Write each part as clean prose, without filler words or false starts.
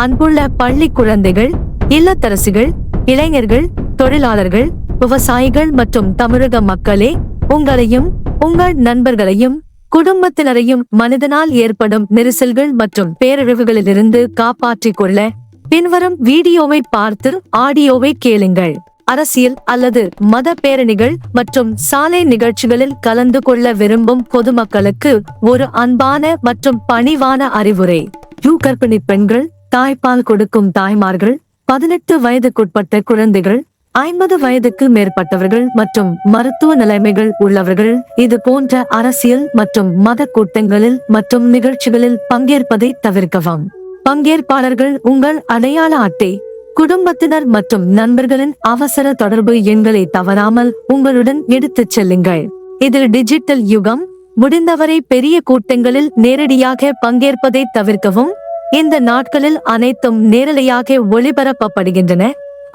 அன்புள்ள பள்ளி குழந்தைகள், இல்லத்தரசிகள், இளைஞர்கள், தொழிலாளர்கள், விவசாயிகள் மற்றும் தமிழக மக்களே, உங்களையும் உங்கள் நண்பர்களையும் குடும்பத்தினரையும் மனிதனால் ஏற்படும் நெரிசல்கள் மற்றும் பேரழிவுகளிலிருந்து காப்பாற்றிக் கொள்ள பின்வரும் வீடியோவை பார்த்து ஆடியோவை கேளுங்கள். அரசியல் அல்லது மத பேரணிகள் மற்றும் சாலை நிகழ்ச்சிகளில் கலந்து கொள்ள விரும்பும் பொதுமக்களுக்கு ஒரு அன்பான மற்றும் பணிவான அறிவுரை. கர்ப்பிணி பெண்கள், தாய்ப்பால் கொடுக்கும் தாய்மார்கள், 18 வயதுக்குட்பட்ட குழந்தைகள், 50 வயதுக்கு மேற்பட்டவர்கள் மற்றும் மருத்துவ நிலைமைகள் உள்ளவர்கள் இது போன்ற அரசியல் மற்றும் மத கூட்டங்களில் மற்றும் நிகழ்ச்சிகளில் பங்கேற்பதை தவிர்க்கவும். பங்கேற்பாளர்கள் உங்கள் அடையாள அட்டை, குடும்பத்தினர் மற்றும் நண்பர்களின் அவசர தொடர்பு எண்களை தவறாமல் உங்களுடன் எடுத்துச் செல்லுங்கள். இது டிஜிட்டல் யுகம். முடிந்தவரை பெரிய கூட்டங்களில் நேரடியாக பங்கேற்பதை தவிர்க்கவும். இந்த நாட்களில் அனைத்தும் நேரலையாக ஒளிபரப்பப்படுகின்றன.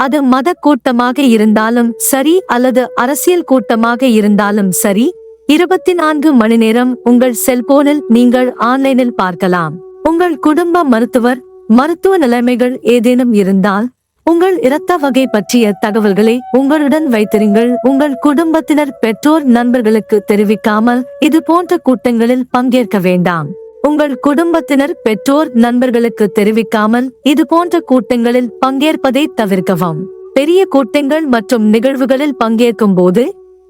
அது மத கூட்டமாக இருந்தாலும் சரி அல்லது அரசியல் கூட்டமாக இருந்தாலும் சரி, 24 மணி நேரம் உங்கள் செல்போனில் நீங்கள் ஆன்லைனில் பார்க்கலாம். உங்கள் குடும்ப மருத்துவ நிலைமைகள் ஏதேனும் இருந்தால் உங்கள் இரத்த வகை பற்றிய தகவல்களை உங்களுடன் வைத்திருங்கள். உங்கள் குடும்பத்தினர், பெற்றோர், நண்பர்களுக்கு தெரிவிக்காமல் இது போன்ற கூட்டங்களில் பங்கேற்க வேண்டாம். உங்கள் குடும்பத்தினர், பெற்றோர், நண்பர்களுக்கு தெரிவிக்காமல் இது போன்ற கூட்டங்களில் பங்கேற்பதை தவிர்க்கவும். பெரிய கூட்டங்கள் மற்றும் நிகழ்வுகளில் பங்கேற்கும் போது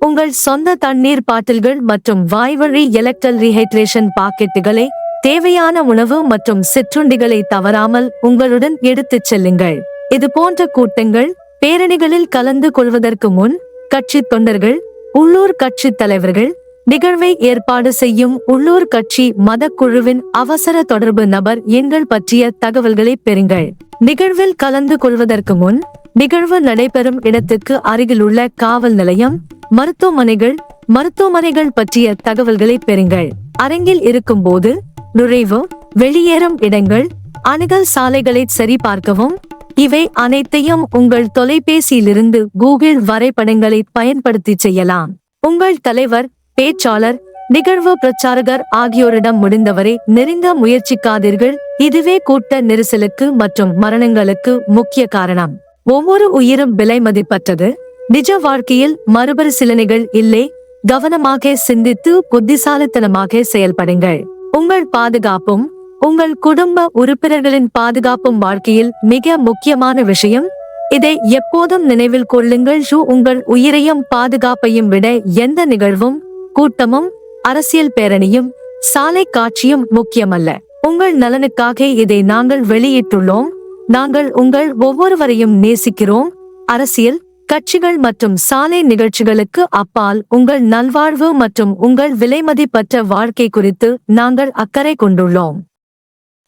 உங்கள் சொந்த தண்ணீர் பாட்டில்கள் மற்றும் வாய்வழி எலக்ட்ரல் ரீஹைட்ரேஷன் பாக்கெட்டுகளை, தேவையான உணவு மற்றும் சிற்றுண்டிகளை தவறாமல் உங்களுடன் எடுத்துச் செல்லுங்கள். இது போன்ற கூட்டங்கள், பேரணிகளில் கலந்து கொள்வதற்கு முன் கட்சி தொண்டர்கள், உள்ளூர் கட்சி தலைவர்கள், நிகழ்வை ஏற்பாடு செய்யும் உள்ளூர் கட்சி மத குழுவின் அவசர தொடர்பு நபர் எண்கள் பற்றிய தகவல்களை பெறுங்கள். நிகழ்வில் கலந்து கொள்வதற்கு முன் நிகழ்வு நடைபெறும் இடத்துக்கு அருகிலுள்ள காவல் நிலையம், மருத்துவமனைகள் பற்றிய தகவல்களை பெறுங்கள். அரங்கில் இருக்கும் போது நுழைவு, வெளியேறும் இடங்கள், அணுகல் சாலைகளை சரிபார்க்கவும். இவை அனைத்தையும் உங்கள் தொலைபேசியிலிருந்து கூகுள் வரைபடங்களை பயன்படுத்தி செய்யலாம். உங்கள் தலைவர், பேச்சாளர், நிகழ்வு பிரச்சாரகர் ஆகியோரிடம் முடிந்தவரை நெருங்க முயற்சிக்காதீர்கள். இதுவே கூட்ட நெரிசலுக்கு மற்றும் மரணங்களுக்கு முக்கிய காரணம். ஒவ்வொரு உயிரும் விலை மதிப்பற்றது. நிஜ வாழ்க்கையில் மறுபரிசீலனைகள் இல்லை. கவனமாக சிந்தித்து புத்திசாலித்தனமாக செயல்படுங்கள். உங்கள் பாதுகாப்பும் உங்கள் குடும்ப உறுப்பினர்களின் பாதுகாப்பும் வாழ்க்கையில் மிக முக்கியமான விஷயம். இதை எப்போதும் நினைவில் கொள்ளுங்கள். உங்கள் உயிரையும் பாதுகாப்பையும் விட எந்த நிகழ்வும், கூட்டமும், அரசியல் பேரணியும், சாலை காட்சியும் முக்கியமல்ல. உங்கள் நலனுக்காக இதை நாங்கள் வெளியிட்டுள்ளோம். நாங்கள் உங்கள் ஒவ்வொருவரையும் நேசிக்கிறோம். அரசியல் கட்சிகள் மற்றும் சாலை நிகழ்ச்சிகளுக்கு அப்பால் உங்கள் நல்வாழ்வு மற்றும் உங்கள் விலைமதிப்பற்ற வாழ்க்கை குறித்து நாங்கள் அக்கறை கொண்டுள்ளோம்.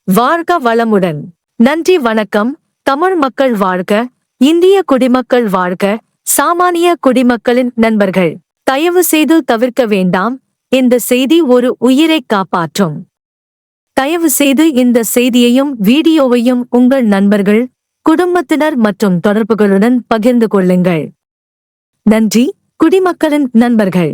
வாழ்க வளமுடன். நன்றி, வணக்கம். தமிழ் மக்கள் வாழ்க, இந்திய குடிமக்கள் வாழ்க, சாமானிய குடிமக்களின் நண்பர்கள். தயவு செய்து தவிர்க்க வேண்டாம். இந்த செய்தி ஒரு உயிரை காப்பாற்றும். தயவு செய்து இந்த செய்தியையும் வீடியோவையும் உங்கள் நண்பர்கள், குடும்பத்தினர் மற்றும் தொடர்புகளுடன் பகிர்ந்து கொள்ளுங்கள். நன்றி, குடிமக்களின் நண்பர்கள்.